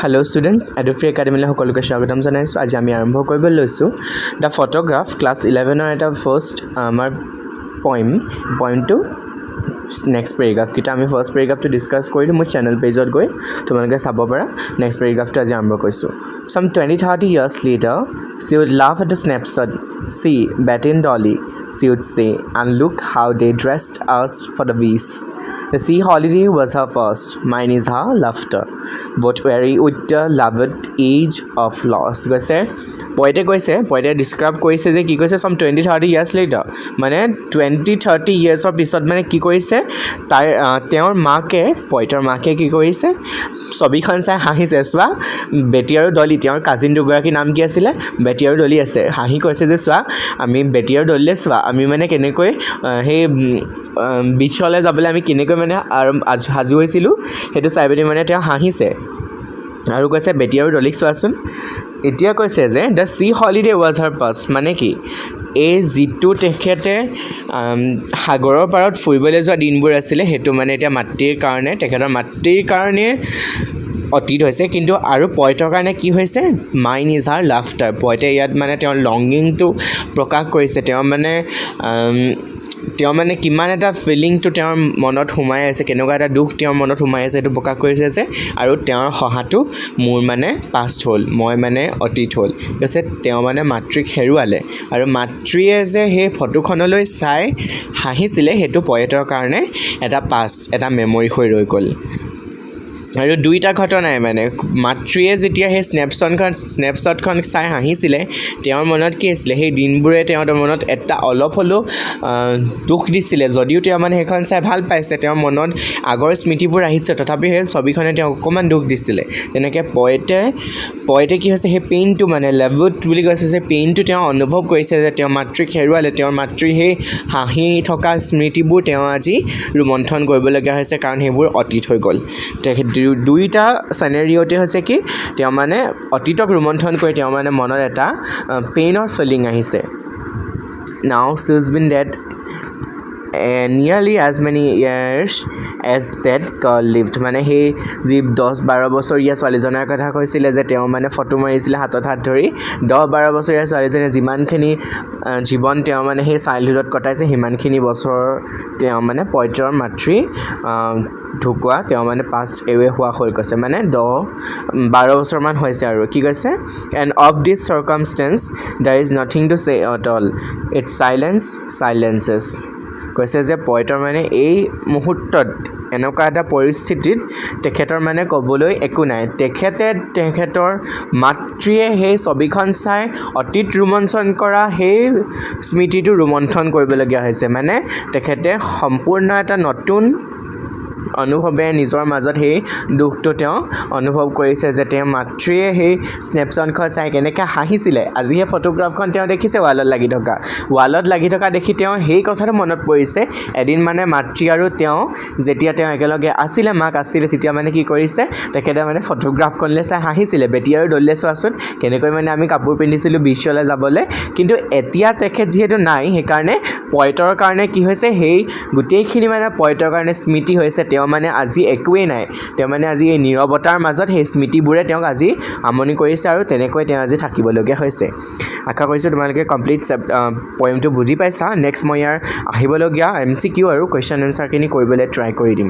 Hello students, Edufree Academy সকলোকে স্বাগতম জনাইছো। আজি আমি আৰম্ভ কৰিব লৈছো দা ফটোগ্ৰাফ ক্লাছ 11 ৰ এটা ফাৰ্স্ট আমাৰ পয়েম টু নেক্সট পেৰাগ্ৰাফ কিটা আমি ফাৰ্স্ট পেৰাগ্ৰাফটো ডিসকাস কৰিলো মোৰ চেনেল পেজত গৈ তোমালোকে চাব পাৰা নেক্সট পেৰাগ্ৰাফটো আজি আৰম্ভ কৰিছো some 20-30 years later she would laugh at the snapshot see Betty and Dolly she would say and look how they dressed us for the beast. The sea holiday was her first, mine is her laughter, but weary with the loved age of loss. Poete describe koise je ki koise some 20-30 years later mane 20-30 years of pisot mane ki koise tar teor maake poeter maake ki koise ছবিখন চাই হাঁহিছে চোৱা বেটি আৰু ডলি তেওঁৰ cousin দুগৰাকী নাম কি আছিল বেটি আৰু ডলি আছে হাঁহি কৈছে যে চোৱা আমি বেটি আৰু ডলিলে চোৱা আমি মানে কেনেকৈ সেই বিচলে যাবলৈ আমি কেনেকৈ মানে হাজু হৈছিলো হেতু চাইবেলি মানে তেওঁ হাঁহিছে আৰু কৈছে বেটি আৰু ডলিক চোৱাচোন এতিয়া কৈছে যে দ্য সি হলিডে ৱাজ হাৰ পাছ মানে কি এই জিটু তেখেতে সাগৰৰ পাৰত ফুৰিবলৈ যোৱা দিনবোৰ আছিল হেতু মানে এতিয়া মাতৃৰ কাৰণে তেখেতৰ মাতৃৰ কাৰণে অতীত হৈছে কিন্তু আৰু পয়তৰ কাৰণে কি হৈছে মাইন ইজ হাৰ লাফটাৰ পয়তে ইয়াত মানে তেওঁৰ লংগিংটো প্ৰকাশ কৰিছে তেওঁ মানে কিমান এটা ফিলিংটো তেওঁৰ মনত সোমাই আছে কেনেকুৱা এটা দুখ তেওঁৰ মনত সোমাই আছে সেইটো প্ৰকাশ কৰিছে যে আৰু তেওঁৰ হহাটো মোৰ মানে পাষ্ট হ'ল মই মানে অতীত হ'ল কৈছে তেওঁ মানে মাতৃক হেৰুৱালে আৰু মাতৃয়ে যে সেই ফটোখনলৈ চাই হাঁহিছিলে সেইটো পয়েটৰ কাৰণে এটা পাষ্ট এটা মেমৰি হৈ ৰৈ গ'ল আৰু দুইটা ঘটনাই মানে মাতৃয়ে যেতিয়া সেই স্নেপশ্বটখন চাই হাঁহিছিলে তেওঁৰ মনত কি আছিল সেই দিনবোৰে তেওঁৰ মনত এটা অলপ হলো দুখ দিছিলে যদিও তেওঁ মানে সেইখন চাই ভাল পাইছে তেওঁৰ মনত আগৰ স্মৃতিবোৰ আহিছে তথাপি সেই ছবিখনে তেওঁ অকমান দুখ দিছিলে তেনেকৈ পয়েটে কি হৈছে সেই পেইনটো মানে লেভুট বুলি কৈছে যে পেইনটো তেওঁ অনুভৱ কৰিছে যে তেওঁৰ মাতৃক হেৰুৱালে তেওঁৰ মাতৃৰ সেই হাঁহি থকা স্মৃতিবোৰ তেওঁ আজি ৰোমন্থন কৰিবলগীয়া হৈছে কাৰণ সেইবোৰ অতীত হৈ গ'ল দুইটা সিনাৰিওতে হৈছে কি তেওঁ মানে অতীতক ৰোমন্থন কৰি তেওঁ মানে মনত এটা পেইনৰ ফিলিং আহিছে now she's been dead nearly as many years as that girl lived মানে সেই যি 10-12 বছৰীয়া ছোৱালীজনৰ কথা কৈছিলে যে তেওঁ মানে ফটো মাৰিছিলে হাতত হাত ধৰি 10-12 বছৰীয়া ছোৱালীজনে যিমানখিনি জীৱন তেওঁ মানে সেই চাইল্ডহুডত কটাইছে সিমানখিনি বছৰ তেওঁ মানে পয়টৰ মাতৃ ঢুকুৱা তেওঁ মানে পাষ্ট এৱে হোৱা হৈ গৈছে মানে 10-12 বছৰমান হৈছে আৰু কি কৈছে and of this circumstance there is nothing to say at all its silences কৈছে যে পয়েটৰ মানে এই মুহূৰ্তত এনেকুৱা এটা পৰিস্থিতিত তেখেতৰ মানে ক'বলৈ একো নাই তেখেতৰ মাতৃয়ে সেই ছবিখন চাই অতীত ৰোমন্থন কৰা সেই স্মৃতিটো ৰোমন্থন কৰিবলগীয়া হৈছে মানে তেখেতে সম্পূৰ্ণ এটা নতুন অনুভৱে নিজৰ মাজত সেই দুখটো তেওঁ অনুভৱ কৰিছে যে তেওঁ মাতৃয়ে সেই স্নেপশ্বটখন চাই কেনেকৈ হাঁহিছিলে আজি এই ফটোগ্ৰাফখন তেওঁ দেখিছে ৱালত লাগি থকা দেখি তেওঁ সেই কথাটো মনত পৰিছে এদিন মানে মাতৃ আৰু তেওঁ যেতিয়া তেওঁ একেলগে আছিলে মাক আছিলে তেতিয়া মানে কি কৰিছে তেখেতে মানে ফটোগ্ৰাফখনলৈ চাই হাঁহিছিলে বেটি আৰু ডলিলে চোৱাচোন কেনেকৈ মানে আমি কাপোৰ পিন্ধিছিলোঁ বিশ্বলৈ যাবলৈ কিন্তু এতিয়া তেখেত যিহেতু নাই সেইকাৰণে পয়েটৰ কাৰণে কি হৈছে সেই গোটেইখিনি মানে পয়েটৰ কাৰণে স্মৃতি হৈছে তেওঁ মানে আজি একোৱেই নাই তেওঁ মানে আজি এই নীৰৱতাৰ মাজত সেই স্মৃতিবোৰে তেওঁক আজি আমনি কৰিছে আৰু তেনেকৈ তেওঁ আজি থাকিবলগীয়া হৈছে আশা কৰিছোঁ তোমালোকে কমপ্লিট পয়েমটো বুজি পাইছা নেক্সট মই ইয়াৰ আহিবলগীয়া MCQ আৰু কুৱেশ্যন এনচাৰখিনি কৰিবলৈ ট্ৰাই কৰি দিম